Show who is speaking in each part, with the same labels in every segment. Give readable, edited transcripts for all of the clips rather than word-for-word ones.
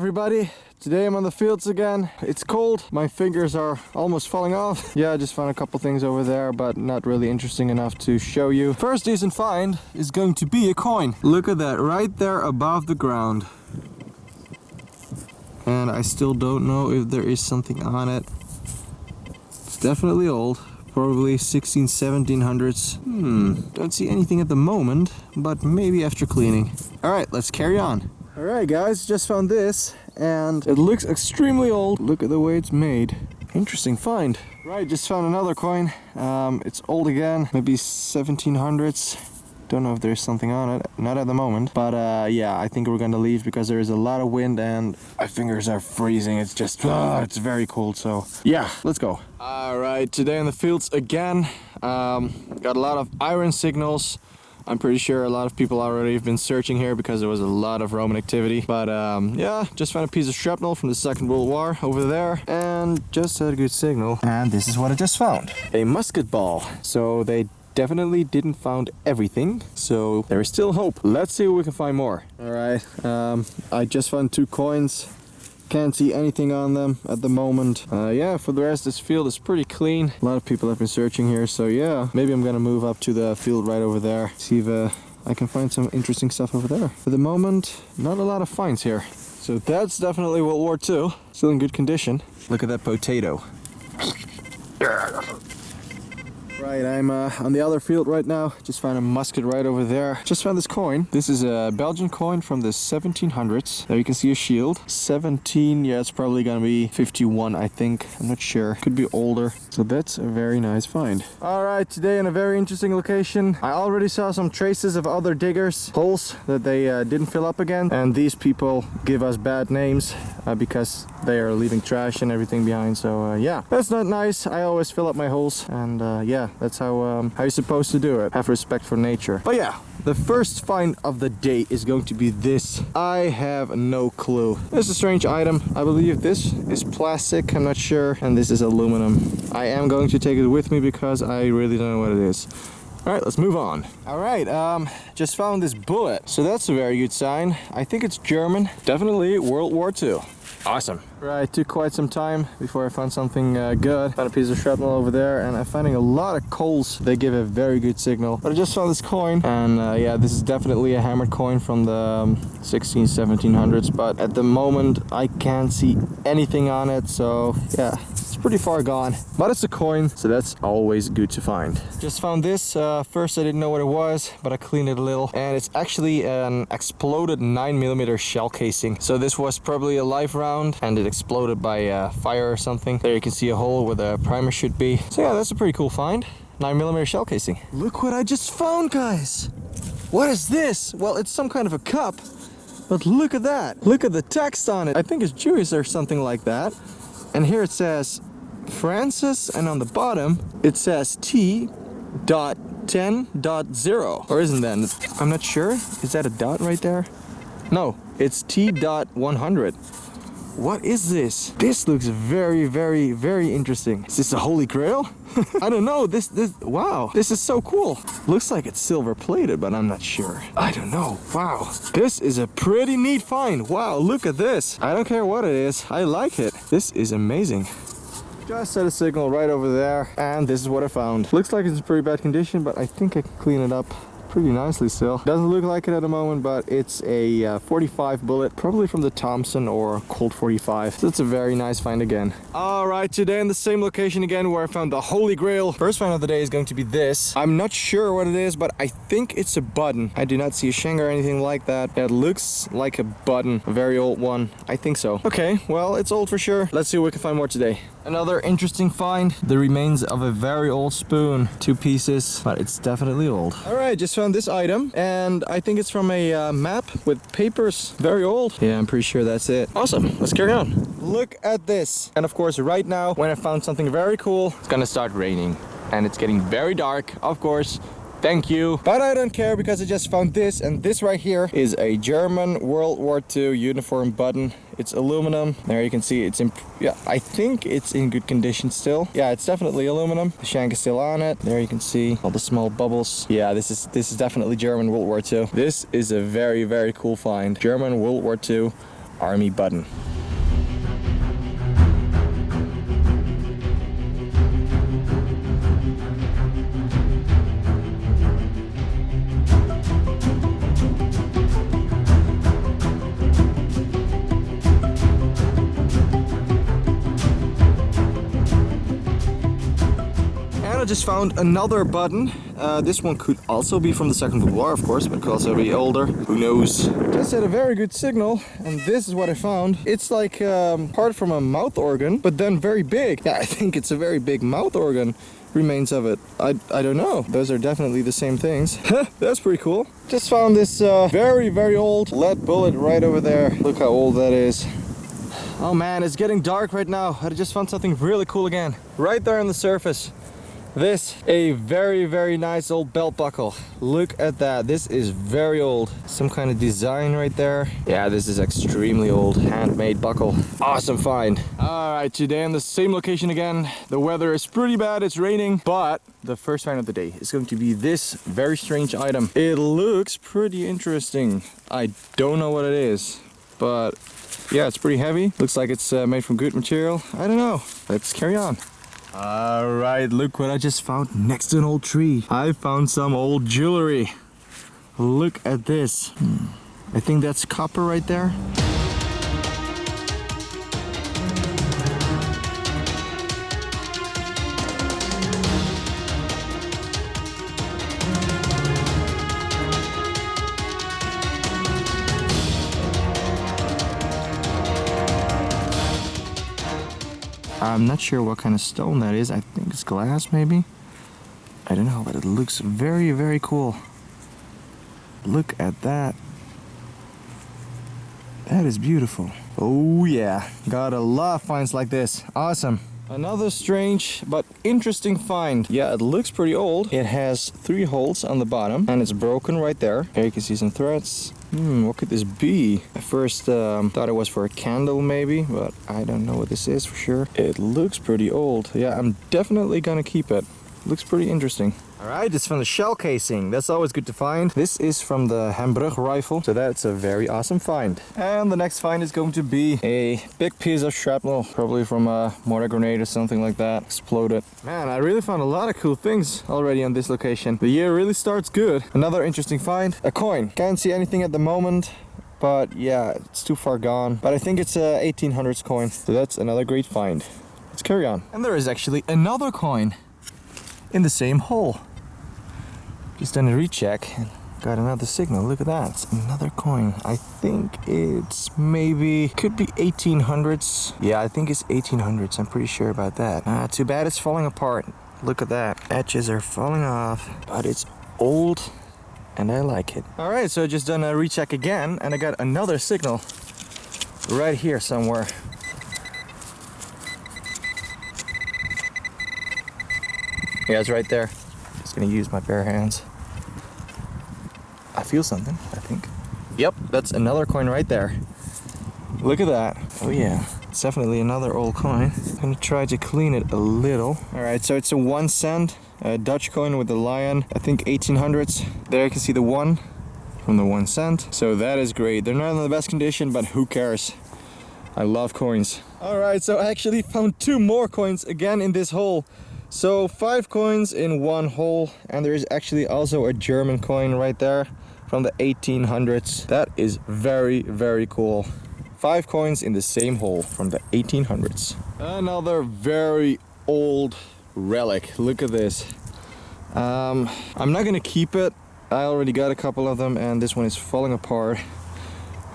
Speaker 1: everybody, today I'm on the fields again. It's cold, my fingers are almost falling off. Yeah, I just found a couple things over there, but not really interesting enough to show you. First decent find is going to be a coin. Look at that, right there above the ground. And I still don't know if there is something on it. It's definitely old. Probably 1700s. Don't see anything at the moment, but maybe after cleaning. Alright, let's carry on. Alright guys, just found this and it looks extremely old. Look at the way it's made. Interesting find. Right, just found another coin. It's old again, maybe 1700s. Don't know if there's something on it, not at the moment. But yeah, I think we're gonna leave because there is a lot of wind and my fingers are freezing. It's just, it's very cold, so yeah, let's go. Alright, today in the fields again. Got a lot of iron signals. I'm pretty sure a lot of people already have been searching here because there was a lot of Roman activity. But yeah, just found a piece of shrapnel from the Second World War over there and just had a good signal. And this is what I just found. A musket ball. So they definitely didn't found everything, so there is still hope. Let's see if we can find more. Alright, I just found 2 coins. Can't see anything on them at the moment. Yeah, for the rest, this field is pretty clean. A lot of people have been searching here, so yeah, maybe I'm gonna move up to the field right over there, see if I can find some interesting stuff over there. For the moment, not a lot of finds here. So that's definitely World War II. Still in good condition. Look at that potato. Right, I'm on the other field right now. Just found a musket right over there. Just found this coin. This is a Belgian coin from the 1700s. There you can see a shield. 17, yeah, it's probably gonna be 51, I think. I'm not sure. Could be older. So that's a very nice find. Alright, today in a very interesting location. I already saw some traces of other diggers' holes that they didn't fill up again. And these people give us bad names because they are leaving trash and everything behind. So yeah, that's not nice. I always fill up my holes, and yeah, that's how you're supposed to do it. Have respect for nature. But yeah, the first find of the day is going to be this. I have no clue. This is a strange item. I believe this is plastic, I'm not sure, and this is aluminum. I am going to take it with me because I really don't know what it is. Alright, let's move on. Alright, just found this bullet. So that's a very good sign. I think it's German. Definitely World War II. Awesome. Right, took quite some time before I found something good. Found a piece of shrapnel over there, and I'm finding a lot of coals. They give a very good signal. But I just found this coin, and yeah, this is definitely a hammered coin from the 1700s. But at the moment, I can't see anything on it, so yeah, it's pretty far gone. But it's a coin, so that's always good to find. Just found this. First, I didn't know what it was, but I cleaned it a little, and it's actually an exploded 9mm shell casing. So this was probably a live round, and it exploded by fire or something. There you can see a hole where the primer should be. So yeah, that's a pretty cool find. 9mm shell casing. Look what I just found, guys. What is this? Well, it's some kind of a cup, but look at that. Look at the text on it. I think it's Jewish or something like that. And here it says Francis, and on the bottom it says T.10.0. Or isn't that? I'm not sure. Is that a dot right there? No, it's T.100. What is this? This looks very, very, very interesting. Is this a holy grail? I don't know. This, wow. This is so cool. Looks like it's silver plated, but I'm not sure. I don't know. Wow. This is a pretty neat find. Wow, look at this. I don't care what it is. I like it. This is amazing. Just set a signal right over there, and this is what I found. Looks like it's in pretty bad condition, but I think I can clean it up pretty nicely still. Doesn't look like it at the moment, but it's a 45 bullet, probably from the Thompson or Colt 45. So it's a very nice find again. Alright, today in the same location again where I found the Holy Grail. First find of the day is going to be this. I'm not sure what it is, but I think it's a button. I do not see a shank or anything like that. It looks like a button, a very old one. I think so. Okay, well, it's old for sure. Let's see if we can find more today. Another interesting find, the remains of a very old spoon. 2 pieces, but it's definitely old. Alright, just found this item, and I think it's from a map with papers. Very old. Yeah, I'm pretty sure that's it. Awesome, let's carry on. Look at this. And of course, right now, when I found something very cool, it's gonna start raining. And it's getting very dark, of course. Thank you. But I don't care because I just found this, and this right here is a German World War II uniform button. It's aluminum. There you can see it's in, yeah, I think it's in good condition still. Yeah, it's definitely aluminum. The shank is still on it. There you can see all the small bubbles. Yeah, this is definitely German World War II. This is a very, very cool find. German World War II army button. I just found another button. This one could also be from the Second World War, of course, but could also be older. Who knows? Just had a very good signal, and this is what I found. It's like part from a mouth organ, but then very big. Yeah, I think it's a very big mouth organ. Remains of it. I don't know. Those are definitely the same things. That's pretty cool. Just found this very old lead bullet right over there. Look how old that is. Oh man, it's getting dark right now. I just found something really cool again. Right there on the surface. This, a very nice old belt buckle. Look at that. This is very old. Some kind of design right there. Yeah, this is extremely old. Handmade buckle. Awesome find. Alright, today on the same location again. The weather is pretty bad. It's raining. But the first find of the day is going to be this very strange item. It looks pretty interesting. I don't know what it is. But yeah, it's pretty heavy. Looks like it's made from good material. I don't know. Let's carry on. Alright, look what I just found next to an old tree. I found some old jewelry. Look at this. I think that's copper right there. I'm not sure what kind of stone that is. I think it's glass, maybe. I don't know, but it looks very cool. Look at that. That is beautiful. Oh yeah, got a lot of finds like this. Awesome. Another strange but interesting find. Yeah, it looks pretty old. It has 3 holes on the bottom and it's broken right there. Here you can see some threads. What could this be? I first thought it was for a candle maybe, but I don't know what this is for sure. It looks pretty old. Yeah, I'm definitely gonna keep it. Looks pretty interesting. Alright, it's from the shell casing. That's always good to find. This is from the Hambrug rifle, so that's a very awesome find. And the next find is going to be a big piece of shrapnel, probably from a mortar grenade or something like that. Exploded. Man, I really found a lot of cool things already on this location. The year really starts good. Another interesting find, a coin. Can't see anything at the moment, but yeah, it's too far gone. But I think it's a 1800s coin, so that's another great find. Let's carry on. And there is actually another coin in the same hole. Just done a recheck and got another signal. Look at that. It's another coin. I think it's maybe, could be 1800s. Yeah, I think it's 1800s. I'm pretty sure about that. Too bad it's falling apart. Look at that. Edges are falling off, but it's old and I like it. All right, so I just done a recheck again and I got another signal right here somewhere. Yeah, it's right there. Just gonna use my bare hands. I feel something, I think. Yep, that's another coin right there. Look at that. Oh yeah, it's definitely another old coin. I'm gonna try to clean it a little. All right, so it's a 1 cent Dutch coin with the lion. I think 1800s. There you can see the 1 from the 1 cent. So that is great. They're not in the best condition, but who cares? I love coins. All right, so I actually found 2 more coins again in this hole. So 5 coins in 1 hole, and there is actually also a German coin right there from the 1800s. That is very cool. 5 coins in the same hole from the 1800s. Another very old relic. Look at this. I'm not gonna keep it. I already got a couple of them and this one is falling apart.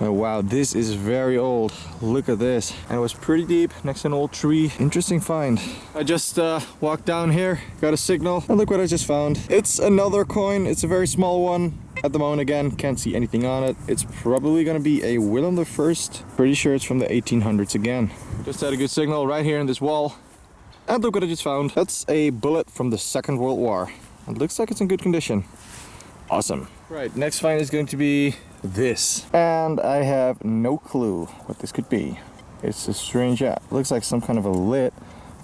Speaker 1: Oh wow, this is very old. Look at this. And it was pretty deep next to an old tree. Interesting find. I just walked down here, got a signal, and look what I just found. It's another coin. It's a very small one. At the moment again, can't see anything on it. It's probably gonna be a Willem I. Pretty sure it's from the 1800s again. Just had a good signal right here in this wall. And look what I just found. That's a bullet from the Second World War. It looks like it's in good condition. Awesome. Right, next find is going to be this. And I have no clue what this could be. It's a strange, looks like some kind of a lid.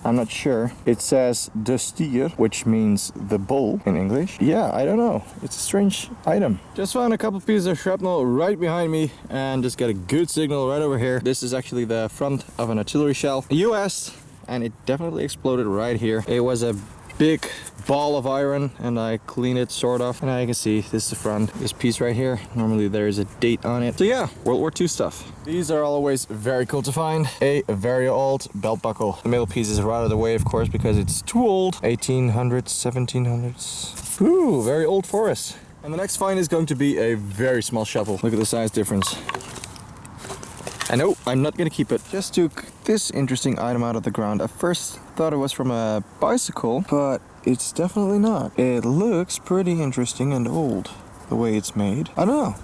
Speaker 1: I'm not sure. It says de stier, which means the bull in English. Yeah, I don't know. It's a strange item. Just found a couple pieces of shrapnel right behind me and just got a good signal right over here. This is actually the front of an artillery shell, US, and it definitely exploded right here. It was a big ball of iron and I cleaned it sort of, and now you can see this is the front. This piece right here, normally there's a date on it. So yeah, World War II stuff. These are always very cool to find. A very old belt buckle. The middle piece is right out of the way, of course, because it's too old. 1800s, 1700s. Ooh, very old for us. And the next find is going to be a very small shovel. Look at the size difference. And no, I'm not gonna keep it. Just took this interesting item out of the ground. At first thought it was from a bicycle, but it's definitely not. It looks pretty interesting and old, the way it's made. I don't know.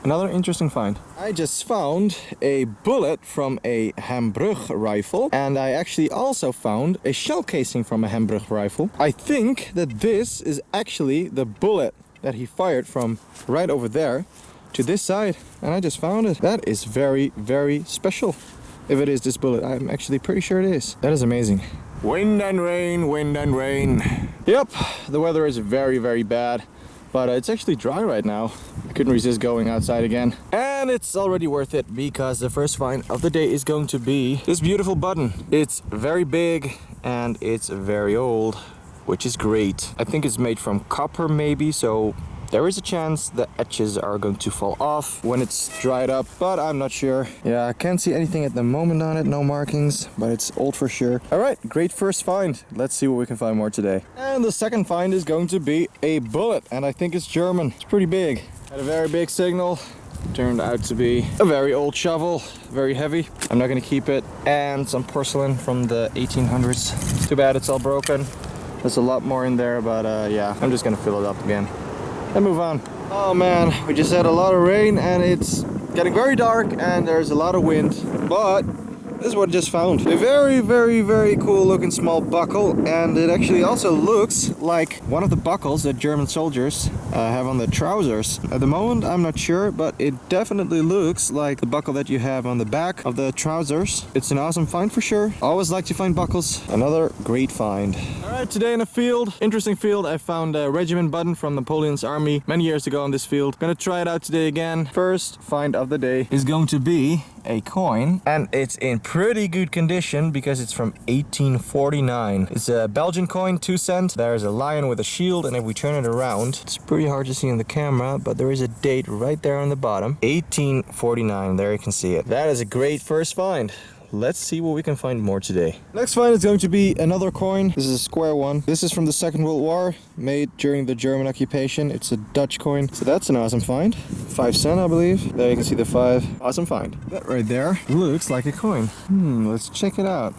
Speaker 1: Another interesting find. I just found a bullet from a Hambrug rifle, and I actually also found a shell casing from a Hambrug rifle. I think that this is actually the bullet that he fired from right over there to this side, and I just found it. That is very, very special. If it is this bullet, I'm actually pretty sure it is. That is amazing. Wind and rain, wind and rain. Yep, the weather is very, very bad, but it's actually dry right now. I couldn't resist going outside again. And it's already worth it, because the first find of the day is going to be this beautiful button. It's very big and it's very old, which is great. I think it's made from copper maybe, so there is a chance the edges are going to fall off when it's dried up, but I'm not sure. Yeah, I can't see anything at the moment on it, no markings, but it's old for sure. All right, great first find. Let's see what we can find more today. And the second find is going to be a bullet, and I think it's German. It's pretty big. Had a very big signal. Turned out to be a very old shovel, very heavy. I'm not gonna keep it. And some porcelain from the 1800s. Too bad it's all broken. There's a lot more in there, but yeah, I'm just gonna fill it up again and move on. Oh man, we just had a lot of rain and it's getting very dark and there's a lot of wind, but this is what I just found. A very, very, very cool looking small buckle, and it actually also looks like one of the buckles that German soldiers have on the trousers. At the moment, I'm not sure, but it definitely looks like the buckle that you have on the back of the trousers. It's an awesome find for sure. Always like to find buckles. Another great find. All right, today in a field, interesting field, I found a regiment button from Napoleon's army many years ago on this field. Gonna try it out today again. First find of the day is going to be a coin, and it's in pretty good condition because it's from 1849. It's a Belgian coin, 2 cents. There's a lion with a shield, and if we turn it around, it's pretty hard to see in the camera, but there is a date right there on the bottom. 1849, there you can see it. That is a great first find. Let's see what we can find more today. Next find is going to be another coin. This is a square one. This is from the Second World War, made during the German occupation. It's a Dutch coin. So that's an awesome find. 5 cents, I believe. There you can see the 5. Awesome find. That right there looks like a coin. Let's check it out.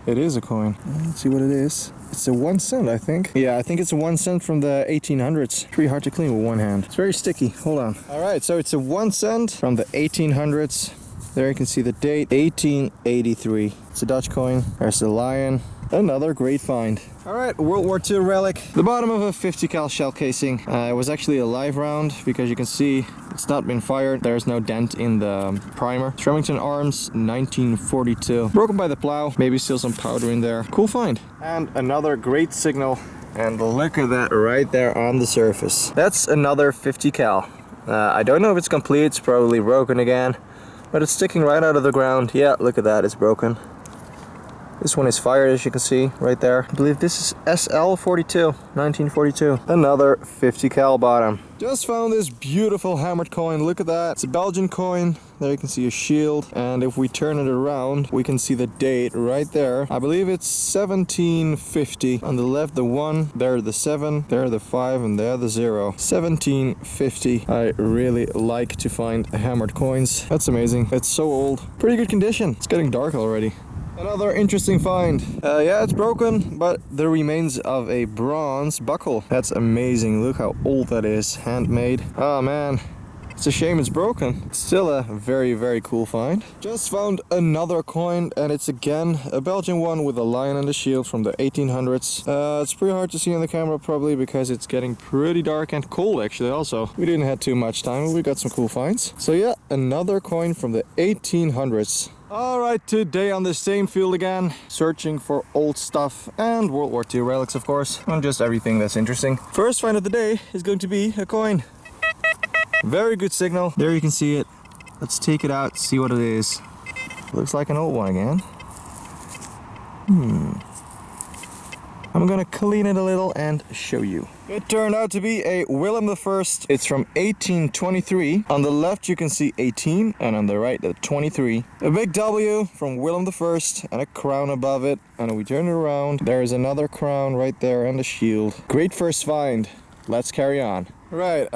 Speaker 1: It is a coin. Let's see what it is. It's a 1 cent, I think. Yeah, I think it's a 1 cent from the 1800s. Pretty hard to clean with one hand. It's very sticky. Hold on. All right, so it's a 1 cent from the 1800s. There you can see the date, 1883. It's a Dutch coin. There's the lion. Another great find. All right, World War II relic. The bottom of a 50 cal shell casing. It was actually a live round because you can see it's not been fired. There's no dent in the primer. Remington Arms, 1942. Broken by the plow. Maybe still some powder in there. Cool find. And another great signal. And look at that right there on the surface. That's another 50 cal. I don't know if it's complete. It's probably broken again. But it's sticking right out of the ground. Yeah, look at that. It's broken. This one is fired, as you can see right there. I believe this is SL42, 1942. Another 50 cal bottom. Just found this beautiful hammered coin. Look at that. It's a Belgian coin. There you can see a shield. And if we turn it around, we can see the date right there. I believe it's 1750. On the left, the 1, there the 7, there the 5, and there the 0. 1750. I really like to find hammered coins. That's amazing. It's so old. Pretty good condition. It's getting dark already. Another interesting find. Yeah, it's broken, but the remains of a bronze buckle. That's amazing. Look how old that is. Handmade. Oh man, It's a shame it's broken. It's still a very, very cool find. Just found another coin, and it's again a Belgian one with a lion and a shield from the 1800s. It's pretty hard to see on the camera probably because it's getting pretty dark and cold actually also. We didn't have too much time, but we got some cool finds. So yeah, another coin from the 1800s. Alright, today on the same field again, searching for old stuff and World War II relics of course, and just everything that's interesting. First find of the day is going to be a coin. Very good signal. There you can see it. Let's take it out, see what it is. Looks like an old one again. I'm gonna clean it a little and show you. It turned out to be a Willem I. It's from 1823. On the left you can see 18 and on the right the 23. A big W from Willem I and a crown above it. And we turn it around. There is another crown right there and a shield. Great first find. Let's carry on. Right,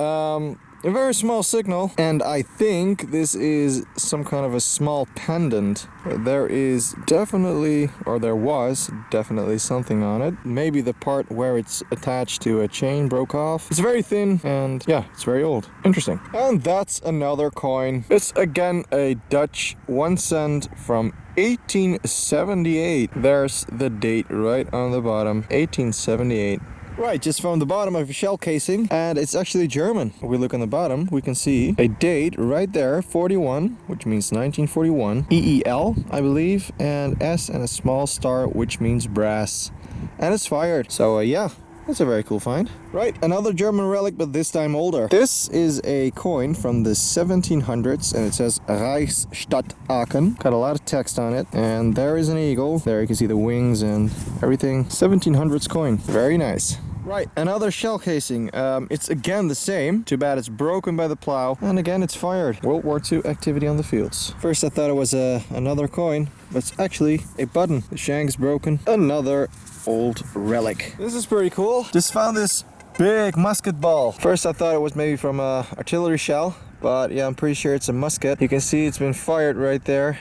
Speaker 1: a very small signal, and I think this is some kind of a small pendant. There is definitely, or there was definitely something on it. Maybe the part where it's attached to a chain broke off. It's very thin, and yeah, it's very old. Interesting. And that's another coin. It's again a Dutch 1 cent from 1878. There's the date right on the bottom, 1878. Right, just found the bottom of a shell casing, and it's actually German. If we look on the bottom, we can see a date right there, 41, which means 1941, EEL, I believe, and S and a small star, which means brass. And it's fired. So yeah, that's a very cool find. Right, another German relic, but this time older. This is a coin from the 1700s, and it says Reichsstadt Aachen. Got a lot of text on it, and there is an eagle. There you can see the wings and everything. 1700s coin. Very nice. Right, another shell casing. It's again the same. Too bad it's broken by the plow. And again, it's fired. World War II activity on the fields. First I thought it was another coin, but it's actually a button. The shank's broken. Another old relic. This is pretty cool. Just found this big musket ball. First I thought it was maybe from a artillery shell, but yeah, I'm pretty sure it's a musket. You can see it's been fired right there.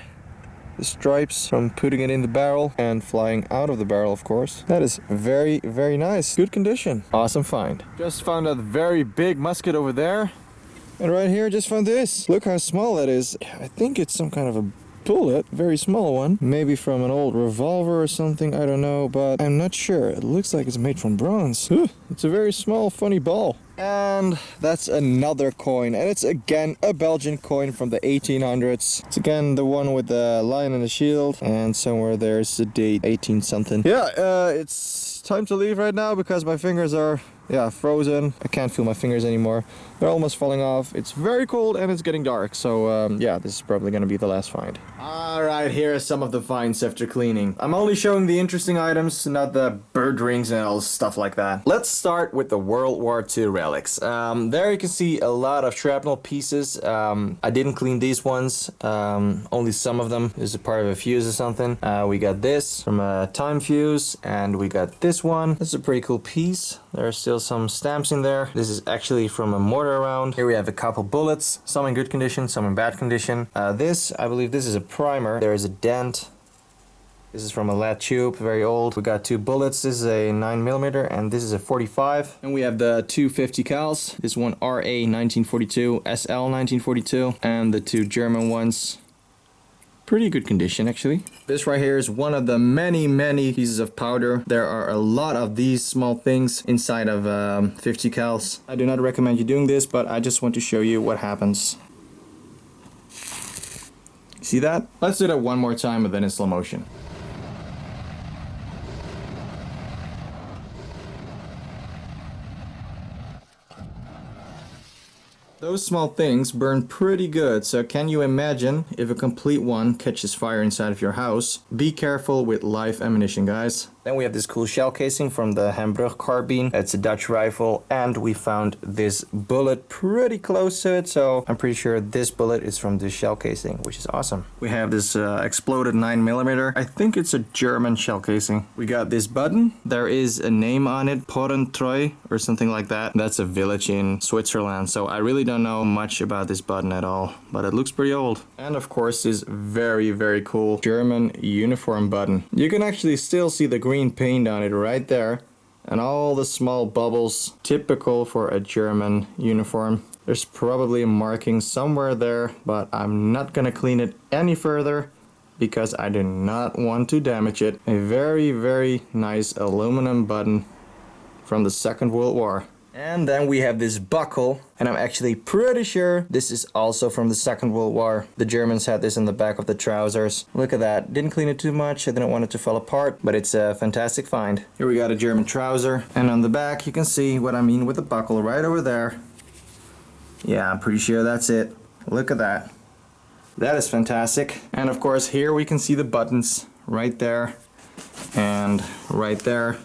Speaker 1: The stripes from putting it in the barrel and flying out of the barrel, of course. That is very, very nice. Good condition. Awesome find. Just found a very big musket over there. And right here, just found this. Look how small that is. I think it's some kind of a bullet, very small one. Maybe from an old revolver or something, I don't know, but I'm not sure. It looks like it's made from bronze. Ooh, it's a very small, funny ball. And that's another coin, and it's again a Belgian coin from the 1800s. It's again the one with the lion and the shield, and somewhere there's the date 18 something. Yeah, it's time to leave right now because my fingers are frozen. I can't feel my fingers anymore. They're almost falling off. It's very cold and it's getting dark, so yeah, this is probably gonna be the last find. Alright, here are some of the finds after cleaning. I'm only showing the interesting items, not the bird rings and all stuff like that. Let's start with the World War II relics. There you can see a lot of shrapnel pieces. I didn't clean these ones, only some of them. This is a part of a fuse or something. We got this from a time fuse, and we got this one. This is a pretty cool piece. There are still some stamps in there. This is actually from a mortar round. Here we have a couple bullets, some in good condition, some in bad condition. This, I believe this is a primer. There is a dent. This is from a lead tube, very old. We got two bullets. This is a 9mm and this is a 45. And we have the two 50 cals. This one RA 1942, SL 1942, and the two German ones. Pretty good condition actually. This right here is one of the many pieces of powder. There are a lot of these small things inside of 50 cals. I do not recommend you doing this, but I just want to show you what happens. See that? Let's do that one more time, but then in slow motion. Those small things burn pretty good, so can you imagine if a complete one catches fire inside of your house? Be careful with live ammunition, guys. Then we have this cool shell casing from the Hamburg carbine. It's a Dutch rifle, and we found this bullet pretty close to it, so I'm pretty sure this bullet is from this shell casing, which is awesome. We have this exploded 9mm. I think it's a German shell casing. We got this button. There is a name on it, Porrentreu or something like that. That's a village in Switzerland, so I really don't know much about this button at all, but it looks pretty old. And of course this very cool German uniform button. You can actually still see the green paint on it right there, and all the small bubbles, typical for a German uniform. There's probably a marking somewhere there, but I'm not gonna clean it any further because I do not want to damage it. A very, very nice aluminum button from the Second World War. And then we have this buckle, and I'm actually pretty sure this is also from the Second World War. The Germans had this in the back of the trousers. Look at that. Didn't clean it too much. I didn't want it to fall apart, but it's a fantastic find. Here we got a German trouser, and on the back you can see what I mean with the buckle right over there. Yeah, I'm pretty sure that's it. Look at that. That is fantastic. And of course here we can see the buttons right there and right there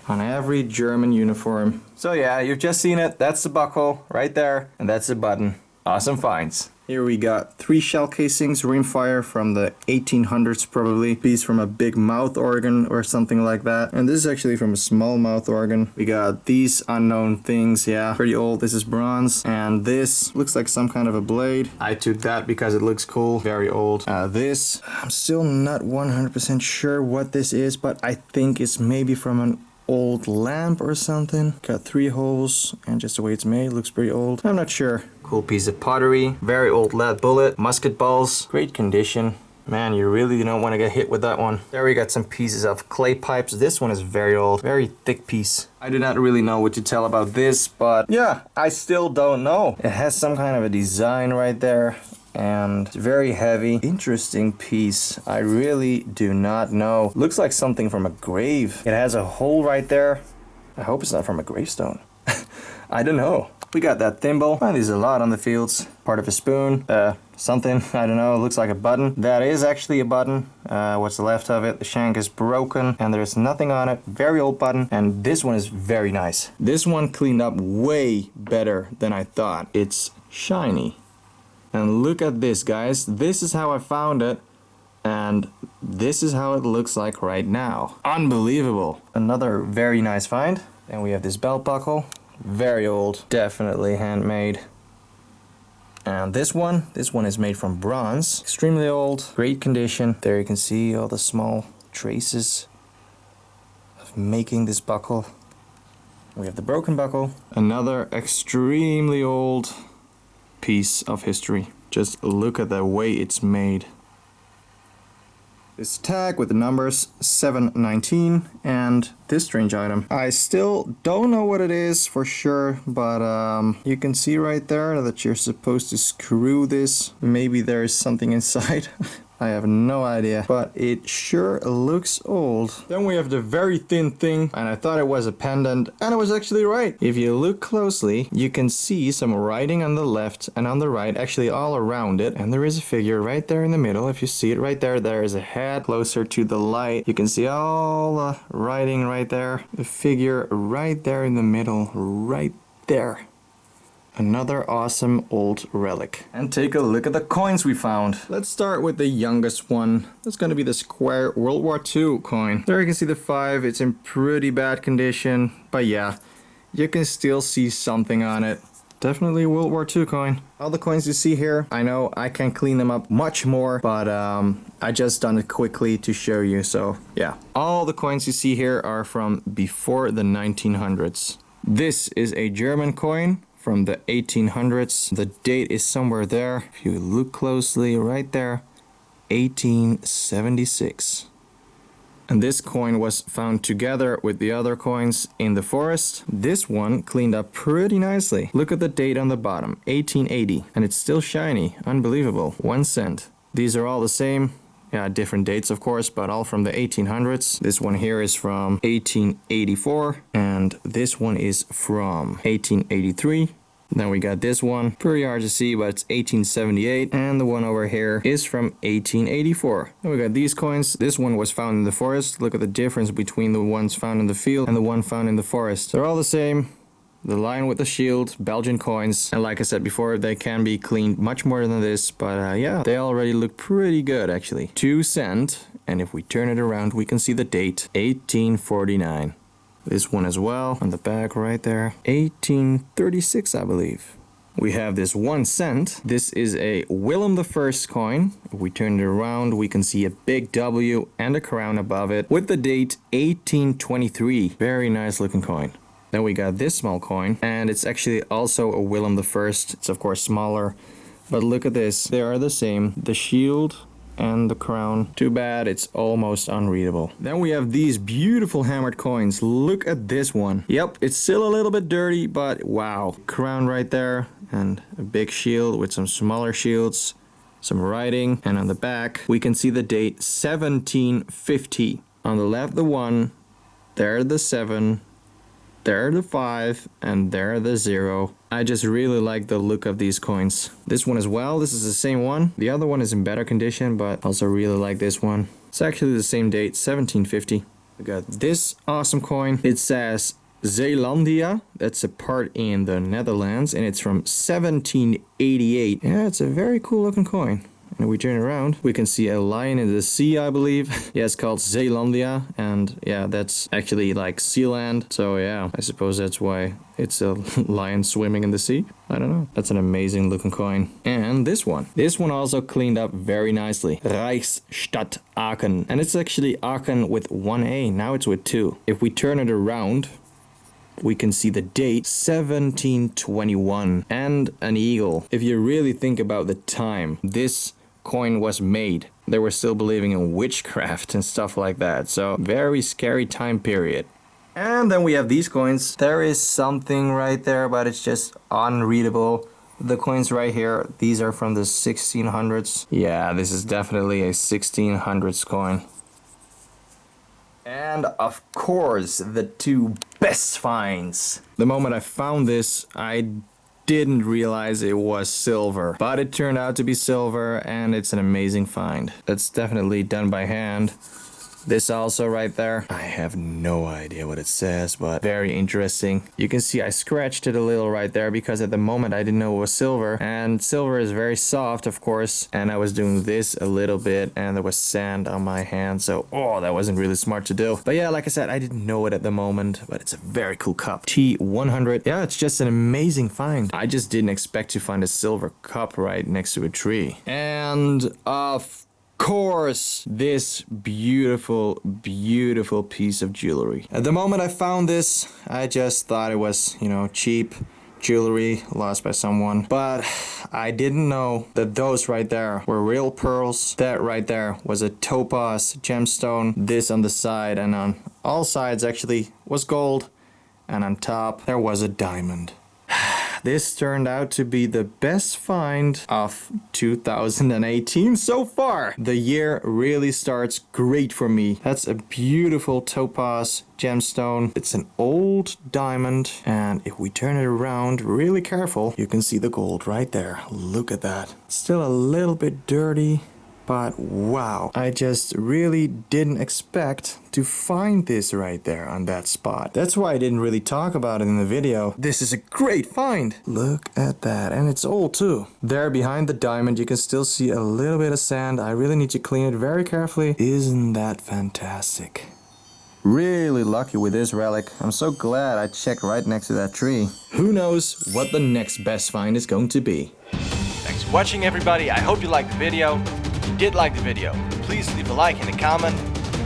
Speaker 1: on every German uniform. So yeah, you've just seen it. That's the buckle right there, and that's the button. Awesome finds. Here we got 3 shell casings, rimfire from the 1800s probably. Piece from a big mouth organ or something like that. And this is actually from a small mouth organ. We got these unknown things, yeah, pretty old. This is bronze. And this looks like some kind of a blade. I took that because it looks cool, very old. This, I'm still not 100% sure what this is, but I think it's maybe from an old lamp or something. Got 3 holes, and just the way it's made looks pretty old. I'm not sure. Cool piece of pottery, very old lead bullet, musket balls, great condition. Man, you really don't want to get hit with that one. There we got some pieces of clay pipes. This one is very old, very thick piece. I do not really know what to tell about this, but yeah, I still don't know. It has some kind of a design right there, and it's very heavy. Interesting piece. I really do not know. Looks like something from a grave. It has a hole right there. I hope it's not from a gravestone. I don't know. We got that thimble. Find these a lot on the fields. Part of a spoon. Something. I don't know. It looks like a button. That is actually a button. What's left of it? The shank is broken and there's nothing on it. Very old button. And this one is very nice. This one cleaned up way better than I thought. It's shiny. And look at this, guys. This is how I found it. And this is how it looks like right now. Unbelievable. Another very nice find. And we have this belt buckle. Very old. Definitely handmade. And this one is made from bronze. Extremely old. Great condition. There you can see all the small traces of making this buckle. We have the broken buckle. Another extremely old piece of history. Just look at the way it's made. This tag with the numbers 719 and this strange item. I still don't know what it is for sure, but you can see right there that you're supposed to screw this. Maybe there is something inside. I have no idea, but it sure looks old. Then we have the very thin thing, and I thought it was a pendant, and I was actually right. If you look closely, you can see some writing on the left and on the right, actually all around it, and there is a figure right there in the middle. If you see it right there, there is a head closer to the light. You can see all the writing right there. The figure right there in the middle, right there. Another awesome old relic. And take a look at the coins we found. Let's start with the youngest one. That's gonna be the square World War II coin. There you can see the 5. It's in pretty bad condition, but yeah, you can still see something on it. Definitely a World War II coin. All the coins you see here, I know I can clean them up much more, but I just done it quickly to show you, so yeah. All the coins you see here are from before the 1900s. This is a German coin from the 1800s. The date is somewhere there. If you look closely, right there, 1876. And this coin was found together with the other coins in the forest. This one cleaned up pretty nicely. Look at the date on the bottom, 1880. And it's still shiny, unbelievable, 1 cent. These are all the same. Yeah, different dates of course, but all from the 1800s. This one here is from 1884, and this one is from 1883. Then we got this one, pretty hard to see, but it's 1878, and the one over here is from 1884. Then we got these coins. This one was found in the forest. Look at the difference between the ones found in the field and the one found in the forest. They're all the same. The lion with the shield, Belgian coins, and like I said before, they can be cleaned much more than this, but yeah, they already look pretty good actually. 2 cent, and if we turn it around, we can see the date, 1849. This one as well, on the back right there, 1836, I believe. We have this 1 cent. This is a Willem I coin. If we turn it around, we can see a big W and a crown above it with the date 1823. Very nice looking coin. Then we got this small coin, and it's actually also a Willem I. It's of course smaller, but look at this. They are the same. The shield and the crown. Too bad it's almost unreadable. Then we have these beautiful hammered coins. Look at this one. Yep, it's still a little bit dirty, but wow. Crown right there, and a big shield with some smaller shields, some writing, and on the back we can see the date 1750. On the left the 1, there the 7, there the 5, and there the 0. I just really like the look of these coins. This one as well, this is the same one. The other one is in better condition, but also really like this one. It's actually the same date, 1750. We got this awesome coin. It says Zeelandia. That's a part in the Netherlands, and it's from 1788. Yeah, it's a very cool looking coin. And we turn around, we can see a lion in the sea, I believe. Yeah, it's called Zeelandia, and yeah, that's actually like Sealand. So yeah, I suppose that's why it's a lion swimming in the sea. I don't know. That's an amazing looking coin. And this one. This one also cleaned up very nicely. Reichsstadt Aachen. And it's actually Aachen with 1A. Now it's with 2. If we turn it around, we can see the date 1721 and an eagle. If you really think about the time this coin was made, they were still believing in witchcraft and stuff like that. So very scary time period. And then we have these coins. There is something right there, but it's just unreadable. The coins right here, these are from the 1600s. Yeah, this is definitely a 1600s coin. And of course, the 2 best finds. The moment I found this, I didn't realize it was silver, but it turned out to be silver, and it's an amazing find. That's definitely done by hand. This also right there, I have no idea what it says, but very interesting. You can see I scratched it a little right there because at the moment I didn't know it was silver, and silver is very soft, of course, and I was doing this a little bit and there was sand on my hand, so that wasn't really smart to do. But yeah, like I said, I didn't know it at the moment, but it's a very cool cup. T100. Yeah, it's just an amazing find. I just didn't expect to find a silver cup right next to a tree. And of course, this beautiful piece of jewelry. At the moment I found this, I just thought it was, cheap jewelry lost by someone, but I didn't know that those right there were real pearls. That right there was a topaz gemstone. This on the side and on all sides actually was gold, and on top there was a diamond. This turned out to be the best find of 2018 so far. The year really starts great for me. That's a beautiful topaz gemstone. It's an old diamond, and if we turn it around really careful, you can see the gold right there. Look at that. It's still a little bit dirty, but wow, I just really didn't expect to find this right there on that spot. That's why I didn't really talk about it in the video. This is a great find. Look at that, and it's old too. There behind the diamond you can still see a little bit of sand. I really need to clean it very carefully. Isn't that fantastic? Really lucky with this relic. I'm so glad I checked right next to that tree. Who knows what the next best find is going to be.
Speaker 2: Thanks for watching, everybody. I hope you liked the video. If you did like the video, please leave a like and a comment.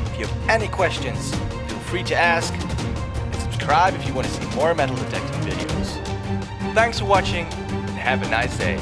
Speaker 2: If you have any questions, feel free to ask. And subscribe if you want to see more metal detecting videos. Thanks for watching, and have a nice day.